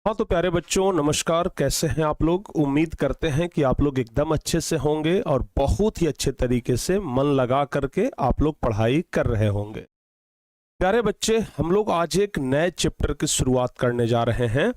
हाँ तो प्यारे बच्चों नमस्कार। कैसे हैं आप लोग? उम्मीद करते हैं कि आप लोग एकदम अच्छे से होंगे और बहुत ही अच्छे तरीके से मन लगा करके आप लोग पढ़ाई कर रहे होंगे। प्यारे बच्चे, हम लोग आज एक नए चैप्टर की शुरुआत करने जा रहे हैं,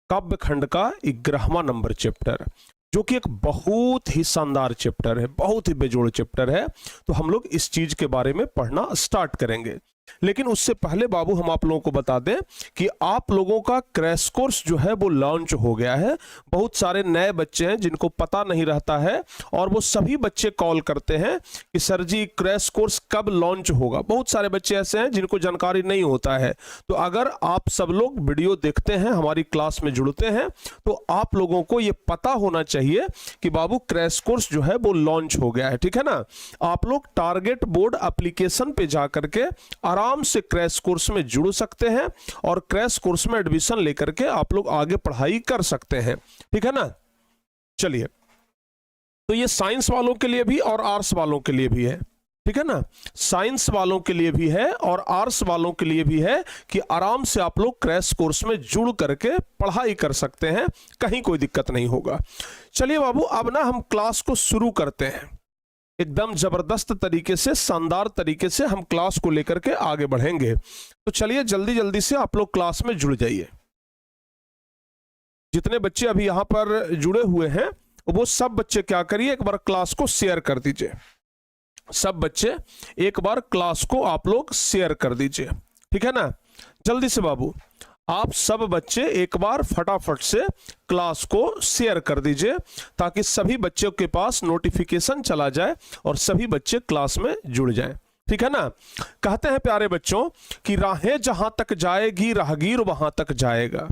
काव्य खंड का 11वां नंबर चैप्टर, जो कि एक बहुत ही शानदार चैप्टर है, बहुत ही बेजोड़ चैप्टर है। तो हम लोग इस चीज के बारे में पढ़ना स्टार्ट करेंगे, लेकिन उससे पहले बाबू हम आप लोगों को बता दें कि आप लोगों का क्रैश कोर्स जो है वो लॉन्च हो गया है। बहुत सारे नए बच्चे हैं जिनको पता नहीं रहता है और वो सभी बच्चे कॉल करते हैं कि सर जी क्रैश कोर्स कब लॉन्च होगा। बहुत सारे बच्चे ऐसे हैं जिनको जानकारी नहीं होता है। तो अगर आप सब लोग वीडियो देखते हैं, हमारी क्लास में जुड़ते हैं, तो आप लोगों को ये पता होना चाहिए कि बाबू क्रैश कोर्स जो है वो लॉन्च हो गया है। ठीक है ना? आप लोग टारगेट बोर्ड एप्लीकेशन पे जा करके आराम से क्रैश कोर्स में जुड़ सकते हैं और क्रैश कोर्स में एडमिशन लेकर के आप लोग आगे पढ़ाई कर सकते हैं। ठीक है ना? चलिए, तो ये साइंस वालों के लिए भी और आर्ट्स वालों के लिए भी है। ठीक है ना? साइंस वालों के लिए भी है और आर्ट्स वालों के लिए भी है कि आराम से आप लोग क्रैश कोर्स में जुड़ करके पढ़ाई कर सकते हैं, कहीं कोई दिक्कत नहीं होगा। चलिए बाबू, अब ना हम क्लास को शुरू करते हैं। एकदम जबरदस्त तरीके से, शानदार तरीके से हम क्लास को लेकर के आगे बढ़ेंगे। तो चलिए जल्दी जल्दी से आप लोग क्लास में जुड़ जाइए। जितने बच्चे अभी यहां पर जुड़े हुए हैं वो सब बच्चे क्या करिए, एक बार क्लास को शेयर कर दीजिए। सब बच्चे एक बार क्लास को आप लोग शेयर कर दीजिए। ठीक है ना? जल्दी से बाबू, आप सब बच्चे एक बार फटाफट से क्लास को शेयर कर दीजिए ताकि सभी बच्चों के पास नोटिफिकेशन चला जाए और सभी बच्चे क्लास में जुड़ जाएं। ठीक है ना? कहते हैं प्यारे बच्चों कि राहें जहां तक जाएगी राहगीर वहां तक जाएगा।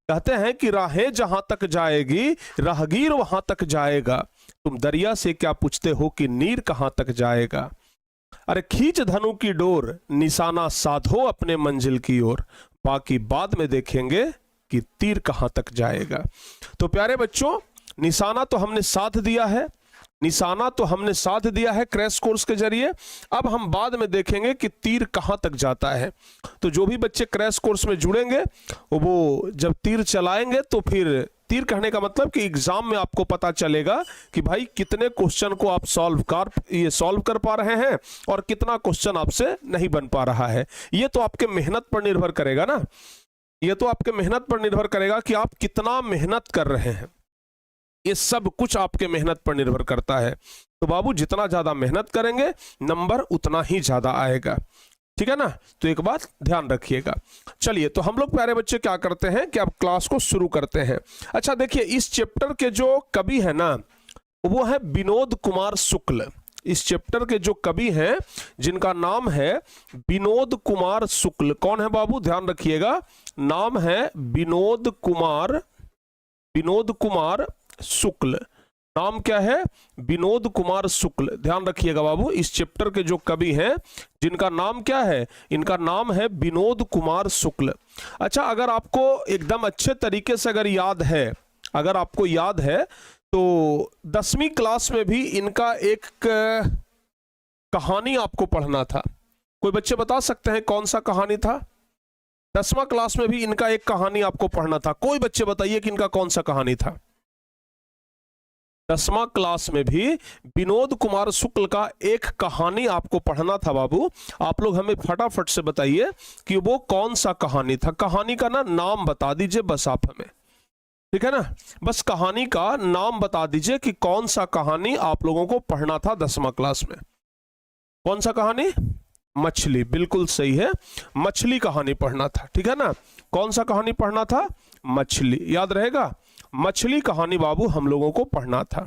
कहते हैं कि राहें जहां तक जाएगी राहगीर वहां तक जाएगा। तुम दरिया से क्या पूछते हो कि नीर कहां तक जाएगा। अरे खींच धनु की डोर, निशाना साधो अपने मंजिल की ओर, बाकी बाद में देखेंगे कि तीर कहां तक जाएगा। तो प्यारे बच्चों, निशाना तो हमने साध दिया है, निशाना तो हमने साध दिया है क्रैश कोर्स के जरिए। अब हम बाद में देखेंगे कि तीर कहां तक जाता है। तो जो भी बच्चे क्रैश कोर्स में जुड़ेंगे वो जब तीर चलाएंगे तो फिर तीर कहने का मतलब कि एग्जाम में आपको पता चलेगा कि भाई कितने क्वेश्चन को आप सॉल्व कर पा रहे हैं और कितना क्वेश्चन आपसे नहीं बन पा रहा है। ये तो आपके मेहनत पर निर्भर करेगा ना, ये तो आपके मेहनत पर निर्भर करेगा कि आप कितना मेहनत कर रहे हैं। ये सब कुछ आपके मेहनत पर निर्भर करता है। तो बाबू जितना ज्यादा मेहनत करेंगे नंबर उतना ही ज्यादा आएगा। ठीक है ना? तो एक बात ध्यान रखिएगा। चलिए, तो हम लोग प्यारे बच्चे क्या करते हैं कि अब क्लास को शुरू करते हैं। अच्छा देखिए, इस चैप्टर के जो कवि है ना वो है विनोद कुमार शुक्ल। इस चैप्टर के जो कवि हैं जिनका नाम है विनोद कुमार शुक्ल। कौन है बाबू? ध्यान रखिएगा, नाम है विनोद कुमार शुक्ल। नाम क्या है? विनोद कुमार शुक्ल। ध्यान रखिएगा बाबू, इस चैप्टर के जो कवि हैं जिनका नाम क्या है, इनका नाम है विनोद कुमार शुक्ल। अच्छा, अगर आपको एकदम अच्छे तरीके से अगर आपको याद है तो 10वीं क्लास में भी इनका एक कहानी आपको पढ़ना था। कोई बच्चे बता सकते हैं कौन सा कहानी था? 10वां क्लास में भी इनका एक कहानी आपको पढ़ना था। कोई बच्चे बताइए कि इनका कौन सा कहानी था? 10वां क्लास में भी विनोद कुमार शुक्ल का एक कहानी आपको पढ़ना था बाबू। आप लोग हमें फटाफट से बताइए कि वो कौन सा कहानी था। कहानी का ना नाम बता दीजिए बस आप हमें। ठीक है ना? बस कहानी का नाम बता दीजिए कि कौन सा कहानी आप लोगों को पढ़ना था 10वां क्लास में। कौन सा कहानी? मछली। बिल्कुल सही है, मछली कहानी पढ़ना था। ठीक है ना? कौन सा कहानी पढ़ना था? मछली। याद रहेगा, मछली कहानी बाबू हम लोगों को पढ़ना था।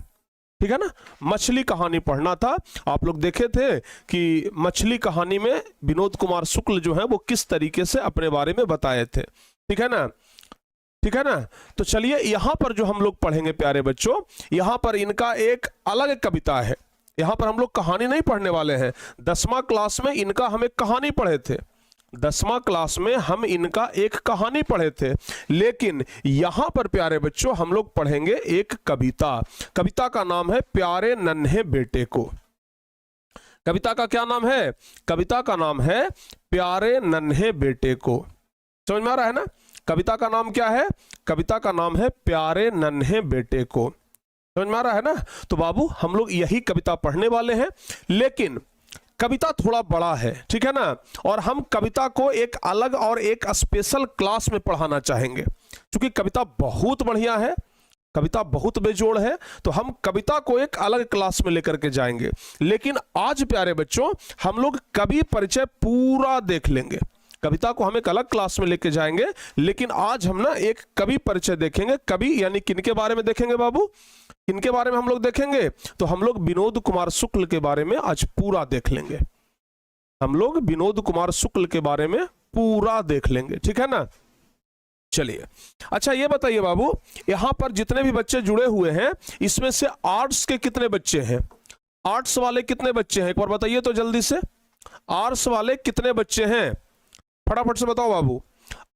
ठीक है ना? मछली कहानी पढ़ना था। आप लोग देखे थे कि मछली कहानी में विनोद कुमार शुक्ल जो है वो किस तरीके से अपने बारे में बताए थे। ठीक है ना? ठीक है ना? तो चलिए, यहां पर जो हम लोग पढ़ेंगे प्यारे बच्चों, यहां पर इनका एक अलग कविता है। यहां पर हम लोग कहानी नहीं पढ़ने वाले हैं। 10वां क्लास में इनका हम एक कहानी पढ़े थे। 10वां क्लास में हम इनका एक कहानी पढ़े थे, लेकिन यहां पर प्यारे बच्चों हम लोग पढ़ेंगे एक कविता। कविता का नाम है प्यारे नन्हे बेटे को। कविता का क्या नाम है? कविता का नाम है प्यारे नन्हे बेटे को। समझ में आ रहा है ना? कविता का नाम क्या है? कविता का नाम है प्यारे नन्हे बेटे को। समझ में आ रहा है ना? तो बाबू हम लोग यही कविता पढ़ने वाले हैं, लेकिन कविता थोड़ा बड़ा है, ठीक है ना, और हम कविता को एक अलग और एक स्पेशल क्लास में पढ़ाना चाहेंगे। क्योंकि कविता बहुत बढ़िया है, कविता बहुत बेजोड़ है, तो हम कविता को एक अलग क्लास में लेकर के जाएंगे। लेकिन आज प्यारे बच्चों हम लोग कवि परिचय पूरा देख लेंगे। कविता को हम एक अलग क्लास में लेके जाएंगे, लेकिन आज हम ना एक कवि परिचय देखेंगे। कवि यानी किनके बारे में देखेंगे बाबू? किनके बारे में हम लोग देखेंगे? तो हम लोग विनोद कुमार शुक्ल के बारे में आज पूरा देख लेंगे। हम लोग विनोद कुमार शुक्ल के बारे में पूरा देख लेंगे, ठीक है ना? चलिए, अच्छा ये बताइए बाबू, यहां पर जितने भी बच्चे जुड़े हुए हैं इसमें से आर्ट्स के कितने बच्चे हैं? आर्ट्स वाले कितने बच्चे हैं एक बार बताइए तो जल्दी से। आर्ट्स वाले कितने बच्चे हैं? फटाफट से बताओ बाबू।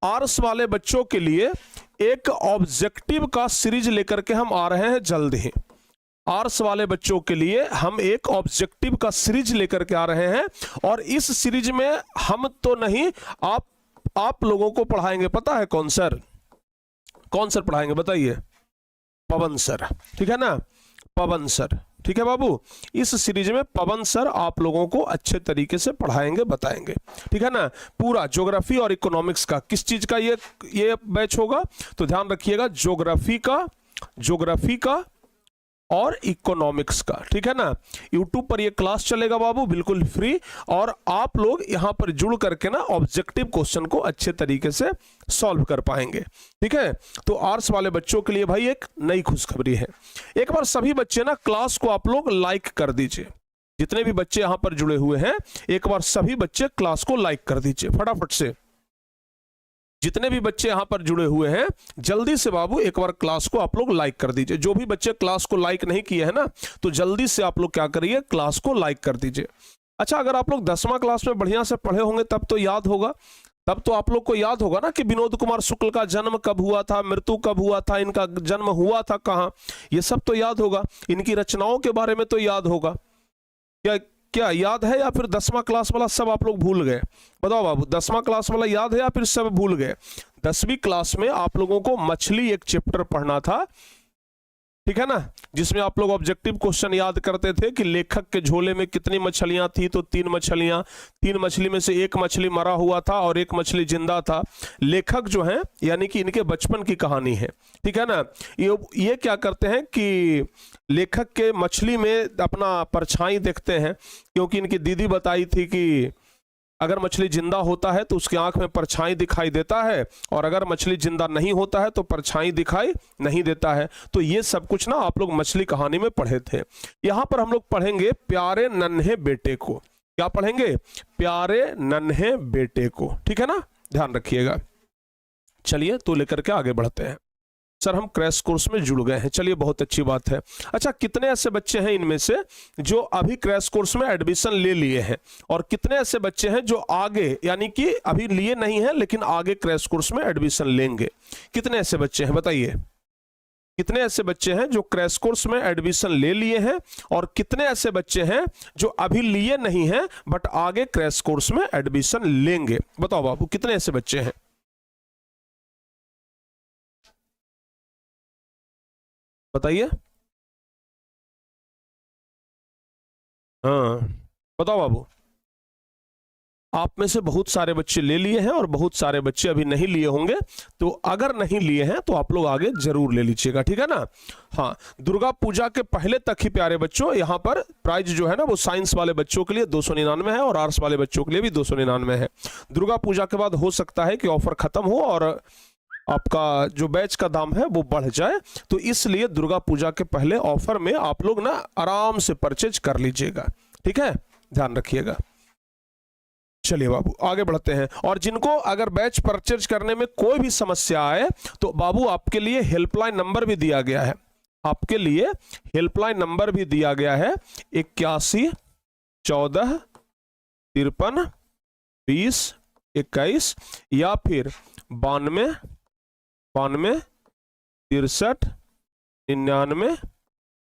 आर्ट्स वाले बच्चों के लिए एक ऑब्जेक्टिव का सीरीज लेकर के हम आ रहे हैं जल्द ही। आर्ट्स वाले बच्चों के लिए हम एक ऑब्जेक्टिव का सीरीज लेकर के आ रहे हैं, और इस सीरीज में हम तो नहीं, आप लोगों को पढ़ाएंगे। पता है कौन सर? कौन सर पढ़ाएंगे बताइए? पवन सर, ठीक है ना? पवन सर, ठीक है बाबू। इस सीरीज में पवन सर आप लोगों को अच्छे तरीके से पढ़ाएंगे, बताएंगे, ठीक है ना? पूरा ज्योग्राफी और इकोनॉमिक्स का, किस चीज का ये बैच होगा तो ध्यान रखिएगा, ज्योग्राफी का और इकोनॉमिक्स का, ठीक है ना? यूट्यूब पर ये क्लास चलेगा बाबू, बिल्कुल फ्री, और आप लोग यहां पर जुड़ करके ना ऑब्जेक्टिव क्वेश्चन को अच्छे तरीके से सॉल्व कर पाएंगे, ठीक है? तो आर्ट्स वाले बच्चों के लिए भाई एक नई खुशखबरी है। एक बार सभी बच्चे ना क्लास को आप लोग लाइक कर दीजिए। जितने भी बच्चे यहां पर जुड़े हुए हैं एक बार सभी बच्चे क्लास को लाइक कर दीजिए फटाफट से। जितने भी बच्चे यहां पर जुड़े हुए हैं जल्दी से बाबू एक बार क्लास को आप लोग लाइक कर दीजिए। जो भी बच्चे क्लास को लाइक नहीं किए हैं ना, तो जल्दी से आप लोग क्या करिए, क्लास को लाइक कर दीजिए। अच्छा, अगर आप लोग 10वां क्लास में बढ़िया से पढ़े होंगे तब तो याद होगा, तब तो आप लोग को याद होगा ना कि विनोद कुमार शुक्ल का जन्म कब हुआ था, मृत्यु कब हुआ था, इनका जन्म हुआ था कहाँ, ये सब तो याद होगा। इनकी रचनाओं के बारे में तो याद होगा। क्या याद है, या फिर 10वां क्लास वाला सब आप लोग भूल गए? बताओ बाबू, 10वां क्लास वाला याद है या फिर सब भूल गए? 10वीं क्लास में आप लोगों को मछली एक चैप्टर पढ़ना था, ठीक है ना, जिसमें आप लोग ऑब्जेक्टिव क्वेश्चन याद करते थे कि लेखक के झोले में कितनी मछलियां थी, तो 3 मछलियां, 3 मछली में से 1 मछली मरा हुआ था और 1 मछली जिंदा था। लेखक जो है यानी कि इनके बचपन की कहानी है, ठीक है ना। ये क्या करते हैं कि लेखक के मछली में अपना परछाई देखते हैं, क्योंकि इनकी दीदी बताई थी कि अगर मछली जिंदा होता है तो उसकी आंख में परछाई दिखाई देता है, और अगर मछली जिंदा नहीं होता है तो परछाई दिखाई नहीं देता है। तो ये सब कुछ ना आप लोग मछली कहानी में पढ़े थे। यहां पर हम लोग पढ़ेंगे प्यारे नन्हे बेटे को। क्या पढ़ेंगे? प्यारे नन्हे बेटे को, ठीक है ना, ध्यान रखिएगा। चलिए तो लेकर के आगे बढ़ते हैं। सर हम क्रैश कोर्स में जुड़ गए हैं, चलिए बहुत अच्छी बात है। अच्छा, कितने ऐसे बच्चे हैं इनमें से जो अभी क्रैश कोर्स में एडमिशन ले लिए हैं, और कितने ऐसे बच्चे हैं जो आगे यानी कि अभी लिए नहीं हैं लेकिन आगे क्रैश कोर्स में एडमिशन लेंगे? कितने ऐसे बच्चे हैं बताइए? कितने ऐसे बच्चे हैं जो क्रैश कोर्स में एडमिशन ले लिए हैं, और कितने ऐसे बच्चे हैं जो अभी लिए नहीं हैं बट आगे क्रैश कोर्स में एडमिशन लेंगे? बताओ बाबू, कितने ऐसे बच्चे हैं? बताइए। हाँ बताओ बाबू। आप में से बहुत सारे बच्चे ले लिए हैं और बहुत सारे बच्चे अभी नहीं लिए होंगे, तो अगर नहीं लिए हैं तो आप लोग आगे जरूर ले लीजिएगा, ठीक है ना। हाँ, दुर्गा पूजा के पहले तक ही प्यारे बच्चों यहाँ पर प्राइज जो है ना वो साइंस वाले बच्चों के लिए 299 है और आर्ट्स वाले बच्चों के लिए भी 299 है। दुर्गा पूजा के बाद हो सकता है कि ऑफर खत्म हो और आपका जो बैच का दाम है वो बढ़ जाए, तो इसलिए दुर्गा पूजा के पहले ऑफर में आप लोग ना आराम से परचेज कर लीजिएगा, ठीक है, ध्यान रखिएगा। चलिए बाबू आगे बढ़ते हैं। और जिनको अगर बैच परचेज करने में कोई भी समस्या आए तो बाबू आपके लिए हेल्पलाइन नंबर भी दिया गया है, आपके लिए हेल्पलाइन नंबर भी दिया गया है 81 14 53 20 21 या फिर 92 63 99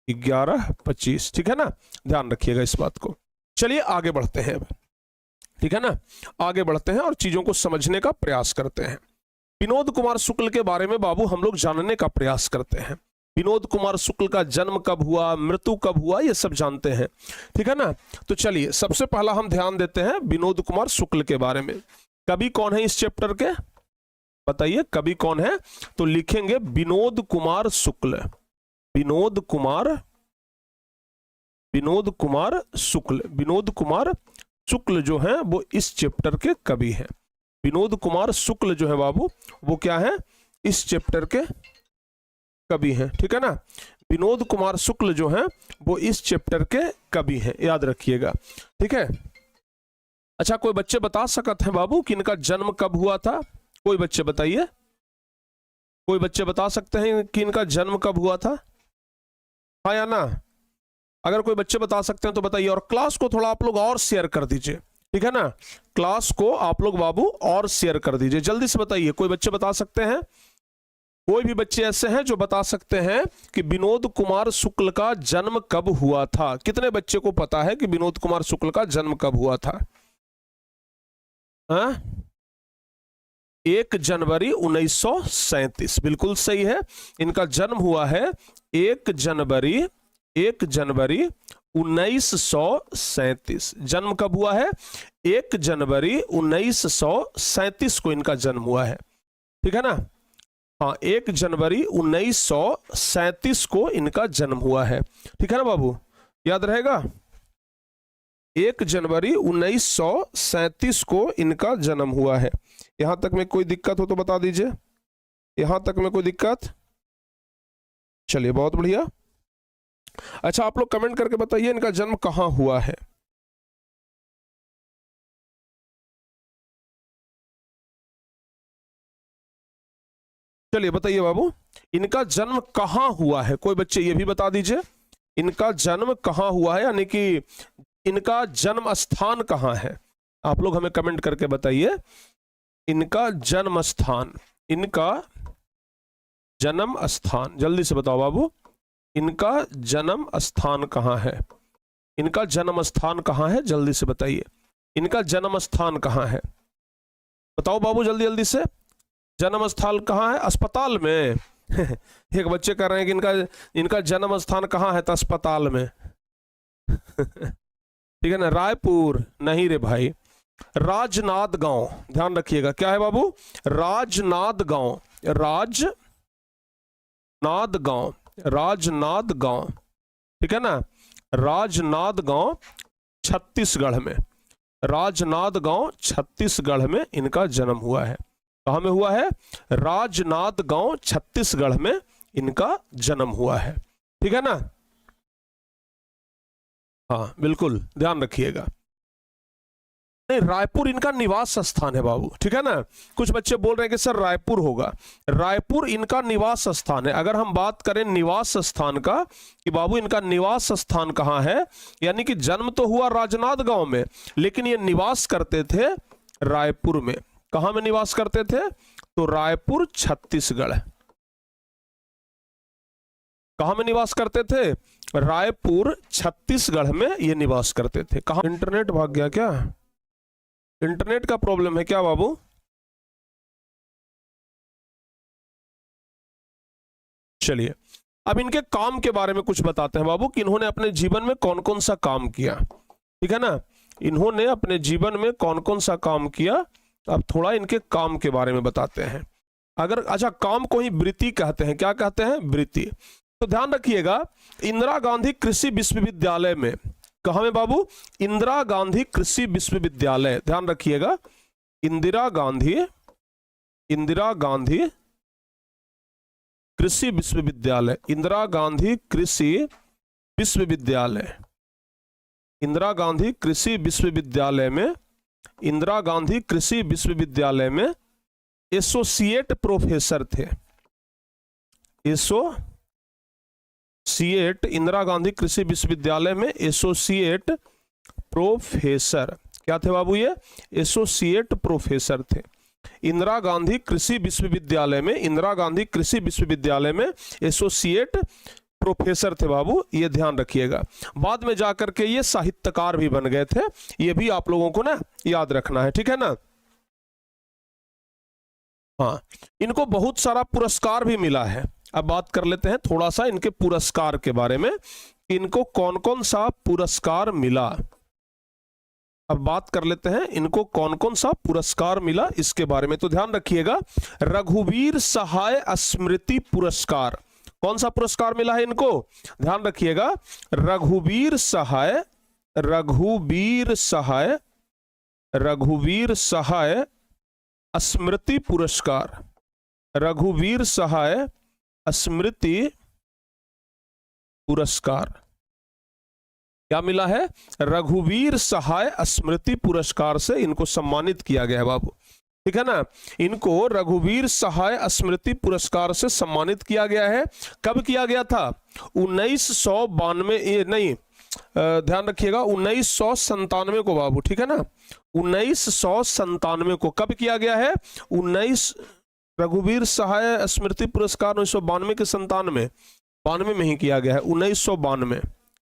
11 25, ठीक है ना, ध्यान रखिएगा इस बात को। चलिए आगे बढ़ते हैं अब, ठीक है ना, आगे बढ़ते हैं और चीजों को समझने का प्रयास करते हैं। विनोद कुमार शुक्ल के बारे में बाबू हम लोग जानने का प्रयास करते हैं। विनोद कुमार शुक्ल का जन्म कब हुआ, मृत्यु कब हुआ, ये सब जानते हैं, ठीक है ना। तो चलिए सबसे पहला हम ध्यान देते हैं विनोद कुमार शुक्ल के बारे में। कवि कौन है इस चैप्टर के, बताइए कवि कौन है। तो लिखेंगे विनोद कुमार शुक्ल। विनोद कुमार शुक्ल। विनोद कुमार शुक्ल जो है वो इस चैप्टर के कवि हैं। विनोद कुमार शुक्ल जो है बाबू वो क्या है, इस चैप्टर के कवि हैं, ठीक है ना। विनोद कुमार शुक्ल जो हैं वो इस चैप्टर के कवि हैं, याद रखिएगा, ठीक है। अच्छा कोई बच्चे बता सकते हैं बाबू कि इनका जन्म कब हुआ था, कोई बच्चे बताइए, कोई बच्चे बता सकते हैं कि इनका जन्म कब हुआ था, हाँ या ना। अगर कोई बच्चे बता सकते हैं तो बताइए, और क्लास को थोड़ा आप लोग और शेयर कर दीजिए, ठीक है ना। क्लास को आप लोग बाबू और शेयर कर दीजिए, जल्दी से बताइए। कोई बच्चे बता सकते हैं, कोई भी बच्चे ऐसे हैं जो बता सकते हैं कि विनोद कुमार शुक्ल का जन्म कब हुआ था। कितने बच्चे को पता है कि विनोद कुमार शुक्ल का जन्म कब हुआ था? 1 जनवरी 1937, बिल्कुल सही है। इनका जन्म हुआ है 1 जनवरी 1937। जन्म कब हुआ है? 1 जनवरी 1937 को इनका जन्म हुआ है, ठीक है ना। हाँ 1 जनवरी 1937 को इनका जन्म हुआ है, ठीक है ना बाबू, याद रहेगा। 1 जनवरी 1937 को इनका जन्म हुआ है। यहां तक में कोई दिक्कत हो तो बता दीजिए, यहां तक में कोई दिक्कत? चलिए बहुत बढ़िया। अच्छा आप लोग कमेंट करके बताइए इनका जन्म कहां हुआ है। चलिए बताइए बाबू इनका जन्म कहां हुआ है, कोई बच्चे ये भी बता दीजिए इनका जन्म कहां हुआ है, यानी कि इनका जन्म स्थान कहां है। आप लोग हमें कमेंट करके बताइए इनका जन्म स्थान, इनका जन्म स्थान, जल्दी से बताओ बाबू इनका जन्म स्थान कहां है, इनका जन्म स्थान कहां है, जल्दी से बताइए इनका जन्म स्थान कहां है। बताओ बाबू जल्दी जल्दी से, जन्म स्थल कहाँ है? अस्पताल में। एक बच्चे कह रहे हैं कि इनका जन्म स्थान कहाँ है? तो अस्पताल में। ठीक है ना। रायपुर नहीं रे भाई, राजनांद गांव, ध्यान रखिएगा। क्या है बाबू? राजनांद गांव, राजनांद गांव, राजनांद गांव, ठीक है ना। राजनांद गांव छत्तीसगढ़ में, राजनांद गांव छत्तीसगढ़ में इनका जन्म हुआ है। कहां में हुआ है? राजनांद गांव छत्तीसगढ़ में इनका जन्म हुआ है, ठीक है ना। हाँ बिल्कुल ध्यान रखिएगा। नहीं रायपुर इनका निवास स्थान है बाबू, ठीक है ना। कुछ बच्चे बोल रहे हैं कि सर रायपुर होगा, रायपुर इनका निवास स्थान है। अगर हम बात करें निवास स्थान का कि बाबू इनका निवास स्थान कहाँ है, यानी कि जन्म तो हुआ राजनांद गांव में लेकिन ये निवास करते थे रायपुर में। कहां में निवास करते थे? तो रायपुर छत्तीसगढ़। कहां में निवास करते थे? रायपुर छत्तीसगढ़ में ये निवास करते थे। कहां? इंटरनेट भाग गया क्या? इंटरनेट का प्रॉब्लम है क्या बाबू? चलिए अब इनके काम के बारे में कुछ बताते हैं बाबू कि इन्होंने अपने जीवन में कौन कौन सा काम किया, ठीक है ना। इन्होंने अपने जीवन में कौन कौन सा काम किया, अब थोड़ा इनके काम के बारे में बताते हैं। अगर अच्छा काम को ही वृत्ति कहते हैं, क्या कहते हैं? वृत्ति। तो ध्यान रखिएगा इंदिरा गांधी कृषि विश्वविद्यालय में, कहां में बाबू? इंदिरा गांधी कृषि विश्वविद्यालय, ध्यान रखिएगा इंदिरा गांधी कृषि विश्वविद्यालय, इंदिरा गांधी कृषि विश्वविद्यालय, इंदिरा गांधी कृषि विश्वविद्यालय में, इंदिरा गांधी कृषि विश्वविद्यालय में एसोसिएट प्रोफेसर थे। एसोसिएट, इंदिरा गांधी कृषि विश्वविद्यालय में एसोसिएट प्रोफेसर क्या थे बाबू? ये एसोसिएट प्रोफेसर थे। इंदिरा गांधी कृषि विश्वविद्यालय में, इंदिरा गांधी कृषि विश्वविद्यालय में एसोसिएट प्रोफेसर थे बाबू, ये ध्यान रखिएगा। बाद में जाकर के ये साहित्यकार भी बन गए थे, ये भी आप लोगों को ना याद रखना है, ठीक है ना। हाँ, इनको बहुत सारा पुरस्कार भी मिला है। अब बात कर लेते हैं थोड़ा सा इनके पुरस्कार के बारे में, इनको कौन कौन सा पुरस्कार मिला। अब बात कर लेते हैं इनको कौन कौन सा पुरस्कार मिला इसके बारे में। तो ध्यान रखिएगा, रघुवीर सहाय स्मृति पुरस्कार, कौन सा पुरस्कार मिला है इनको, ध्यान रखिएगा, रघुवीर सहाय, रघुवीर सहाय, रघुवीर सहाय स्मृति पुरस्कार, रघुवीर सहाय स्मृति पुरस्कार। क्या मिला है, रघुवीर सहाय स्मृति पुरस्कार से इनको सम्मानित किया गया है बाबू, ठीक है ना। इनको रघुवीर सहाय स्मृति पुरस्कार से सम्मानित किया गया है। कब किया गया था, 1992, नहीं ध्यान रखिएगा 1997 को बाबू, ठीक है ना, 1997 को कब किया गया है, रघुवीर सहाय स्मृति पुरस्कार 1992 के 92 में ही किया गया है। 1992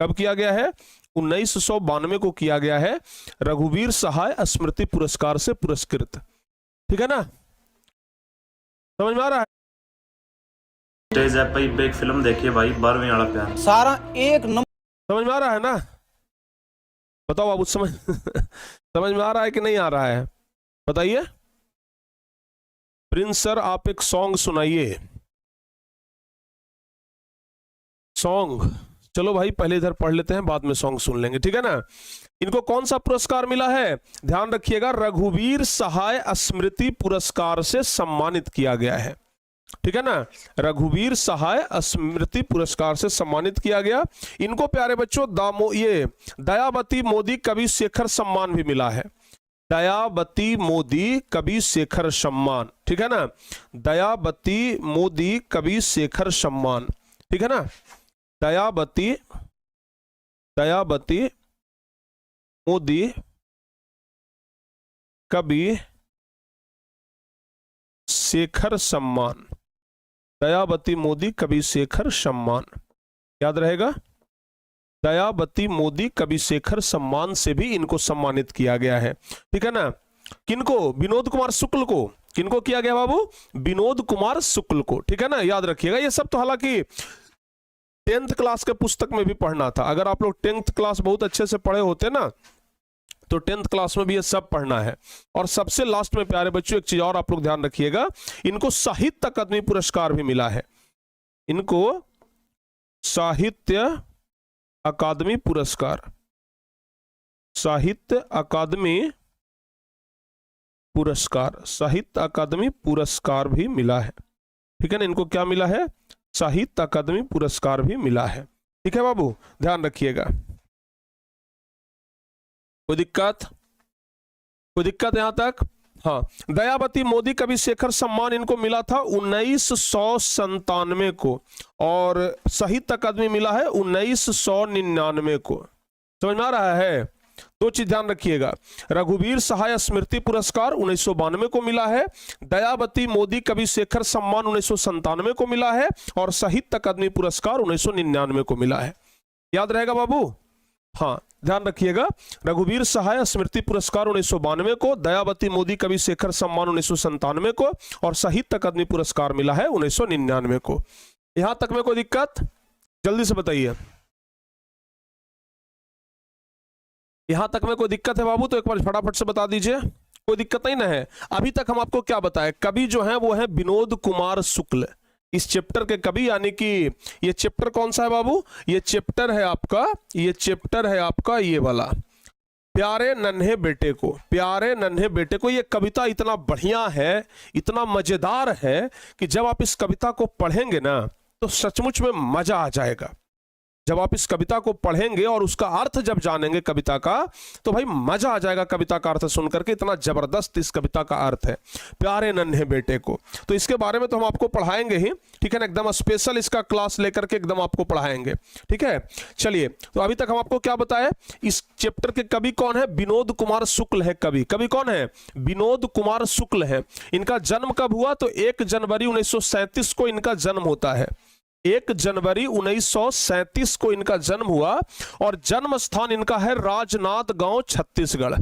कब किया गया है, 1992 को किया गया है, रघुवीर सहाय स्मृति पुरस्कार से पुरस्कृत, ठीक है ना, समझ में आ रहा है। तेज ऐप पे एक फिल्म देखिए भाई, 12वीं वाला प्यार, सारा एक नंबर, समझ में आ रहा है ना, बताओ बाबू समझ समझ में आ रहा है कि नहीं आ रहा है, बताइए। प्रिंस सर आप एक सॉन्ग सुनाइए, सॉन्ग, चलो भाई पहले इधर पढ़ लेते हैं, बाद में सॉन्ग सुन लेंगे, ठीक है ना। इनको कौन सा पुरस्कार मिला है, ध्यान रखिएगा, रघुवीर सहाय स्मृति पुरस्कार से सम्मानित किया गया है, ठीक है ना, रघुवीर सहाय स्मृति पुरस्कार से सम्मानित किया गया। इनको प्यारे बच्चों ये दयावती मोदी कवि शेखर सम्मान भी मिला है, दयावती मोदी कवि शेखर सम्मान, ठीक है ना, दयावती मोदी कवि शेखर सम्मान, ठीक है ना, दयावती मोदी कवि शेखर सम्मान, दयावती मोदी कवि शेखर सम्मान, याद रहेगा, दयावती मोदी कवि शेखर सम्मान से भी इनको सम्मानित किया गया है, ठीक है ना। किनको, विनोद कुमार शुक्ल को, किनको किया गया बाबू, विनोद कुमार शुक्ल को, ठीक है ना, याद रखिएगा। ये सब तो हालांकि 10th क्लास के पुस्तक में भी पढ़ना था, अगर आप लोग 10th क्लास बहुत अच्छे से पढ़े होते ना तो 10th क्लास में भी ये सब पढ़ना है। और सबसे लास्ट में प्यारे बच्चों एक चीज और आप लोग ध्यान रखिएगा, इनको साहित्य अकादमी पुरस्कार भी मिला है, इनको साहित्य अकादमी पुरस्कार, साहित्य अकादमी पुरस्कार, साहित्य अकादमी पुरस्कार भी मिला है, ठीक है ना, इनको क्या मिला है, साहित्य अकादमी पुरस्कार भी मिला है, ठीक है बाबू, ध्यान रखिएगा। कोई दिक्कत, कोई दिक्कत यहां तक, हाँ। दयावती मोदी कवि शेखर सम्मान इनको मिला था 1997 को, और साहित्य अकादमी मिला है 1999 को, समझ में आ रहा है। दो चीज ध्यान रखिएगा, रघुवीर सहाय स्मृति पुरस्कार 1992 को मिला है, दयावती मोदी कवि शेखर सम्मान 1997 को मिला है, और साहित्य अकादमी पुरस्कार 1999 को मिला है, याद रहेगा बाबू, हाँ ध्यान रखिएगा। रघुवीर सहाय स्मृति पुरस्कार 1992 को, दयावती मोदी कवि शेखर सम्मान 1997 को, और साहित्य अकादमी पुरस्कार मिला है 1999 को। यहां तक में कोई दिक्कत, जल्दी से बताइए, यहां तक में कोई दिक्कत है बाबू तो एक बार फटाफट से बता दीजिए, कोई दिक्कत नहीं ना है। अभी तक हम आपको क्या बताएं, कवि जो है वो है विनोद कुमार शुक्ल, इस चैप्टर के कवि, यानी कि ये चैप्टर कौन सा है बाबू, ये चैप्टर है आपका, ये चैप्टर है आपका ये वाला, प्यारे नन्हे बेटे को, प्यारे नन्हे बेटे को। ये कविता इतना बढ़िया है, इतना मजेदार है कि जब आप इस कविता को पढ़ेंगे ना तो सचमुच में मजा आ जाएगा। जब आप इस कविता को पढ़ेंगे और उसका अर्थ जब जानेंगे कविता का, तो भाई मजा आ जाएगा कविता का अर्थ सुनकर के, इतना जबरदस्त इस कविता का अर्थ है, प्यारे नन्हे बेटे को। तो इसके बारे में तो हम आपको पढ़ाएंगे ही, ठीक है ना, एकदम स्पेशल इसका क्लास लेकर के एकदम आपको पढ़ाएंगे, ठीक है। चलिए, तो अभी तक हम आपको क्या बताए, इस चैप्टर के कवि कौन है, विनोद कुमार शुक्ल है कवि। कवि कौन है, विनोद कुमार शुक्ल है। इनका जन्म कब हुआ, तो 1 जनवरी 1937 को इनका जन्म होता है, 1 जनवरी 1937 को इनका जन्म हुआ, और जन्म स्थान इनका है राजनांदगांव छत्तीसगढ़।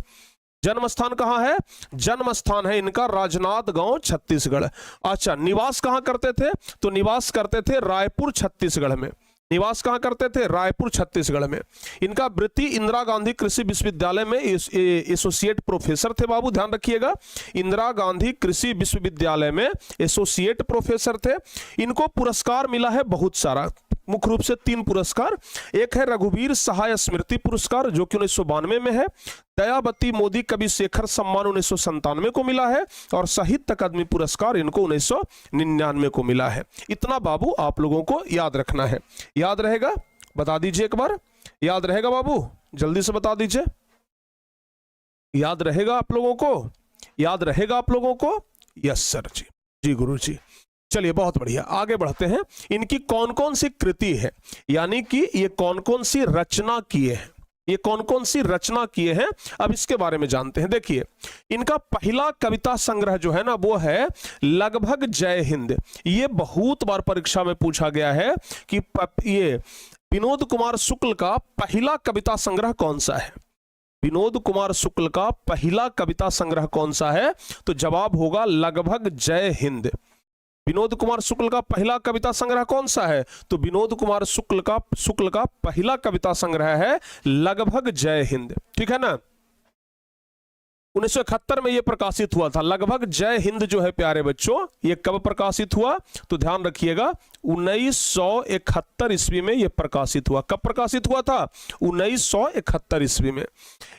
जन्म स्थान कहाँ है? जन्म स्थान है इनका राजनांदगांव छत्तीसगढ़। अच्छा, निवास कहाँ करते थे? तो निवास करते थे रायपुर छत्तीसगढ़ में। निवास कहाँ करते थे? रायपुर छत्तीसगढ़ में। इनका वृत्ति इंदिरा गांधी कृषि विश्वविद्यालय में एसोसिएट प्रोफेसर थे बाबू, ध्यान रखिएगा। इंदिरा गांधी कृषि विश्वविद्यालय में एसोसिएट प्रोफेसर थे। इनको पुरस्कार मिला है बहुत सारा, मुख्य रूप से 3 पुरस्कार। एक है रघुवीर सहाय स्मृति पुरस्कार जो कि 1992 में है, दयावती मोदी कवि शेखर सम्मान 1997 को मिला है, और साहित्य अकादमी पुरस्कार इनको 1999 को मिला है। इतना बाबू आप लोगों को याद रखना है। याद रहेगा? बता दीजिए एक बार। याद रहेगा बाबू? जल्दी से बता दीजिए। याद रहेगा आप लोगों को? याद रहेगा आप लोगों को? यस सर जी, जी गुरु जी। चलिए बहुत बढ़िया, आगे बढ़ते हैं। इनकी कौन कौन सी कृति है, यानी कि ये कौन कौन सी रचना किए हैं, ये कौन कौन सी रचना किए हैं, अब इसके बारे में जानते हैं। देखिए, इनका पहला कविता संग्रह जो है ना वो है लगभग जय हिंद। ये बहुत बार परीक्षा में पूछा गया है कि ये विनोद कुमार शुक्ल का पहला कविता संग्रह कौन सा है? विनोद कुमार शुक्ल का पहला कविता संग्रह कौन सा है? तो जवाब होगा लगभग जय हिंद। विनोद कुमार शुक्ल का पहला कविता संग्रह कौन सा है? तो विनोद कुमार शुक्ल का पहला कविता संग्रह है लगभग जय हिंद। ठीक है ना? 1971 में यह प्रकाशित हुआ था। लगभग जय हिंद जो है प्यारे बच्चों, ये कब प्रकाशित हुआ? तो ध्यान रखिएगा 1971 ईस्वी में यह प्रकाशित हुआ। कब प्रकाशित हुआ था? 1971 ईस्वी में।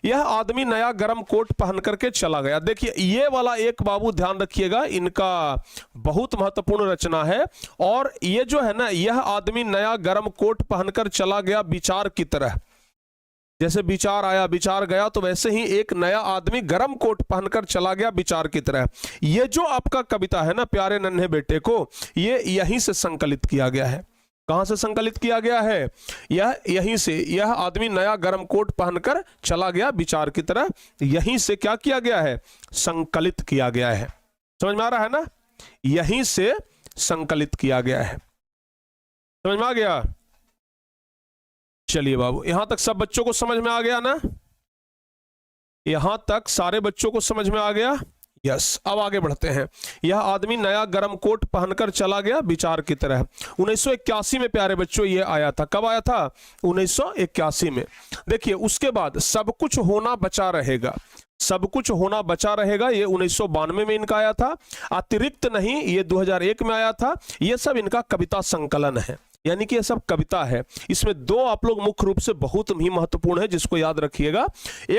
यह आदमी नया गरम कोट पहन करके चला गया। देखिए ये वाला एक बाबू ध्यान रखिएगा, इनका बहुत महत्वपूर्ण रचना है। और ये जो है ना, यह आदमी नया गरम कोट पहनकर चला गया विचार की तरह। जैसे विचार आया विचार गया, तो वैसे ही एक नया आदमी गरम कोट पहनकर चला गया विचार की तरह। ये जो आपका कविता है ना प्यारे नन्हे बेटे को, ये यहीं से संकलित किया गया है। कहां से संकलित किया गया है? यहीं से। यह आदमी नया गरम कोट पहनकर चला गया विचार की तरह, यहीं से क्या किया गया है? संकलित किया गया है। समझ में आ रहा है ना? यहीं से संकलित किया गया है। समझ में आ गया? चलिए बाबू, यहां तक सब बच्चों को समझ में आ गया ना? यहां तक सारे बच्चों को समझ में आ गया? यस। अब आगे बढ़ते हैं। यह आदमी नया गरम कोट पहनकर चला गया विचार की तरह। 1981 में प्यारे बच्चों ये आया था। कब आया था? 1981 में। देखिए उसके बाद सब कुछ होना बचा रहेगा। सब कुछ होना बचा रहेगा, ये 1992 में इनका आया था। अतिरिक्त नहीं, ये 2001 में आया था। ये सब इनका कविता संकलन है, यानी कि ये सब कविता है। इसमें 2 आप लोग मुख्य रूप से बहुत ही महत्वपूर्ण है जिसको याद रखिएगा।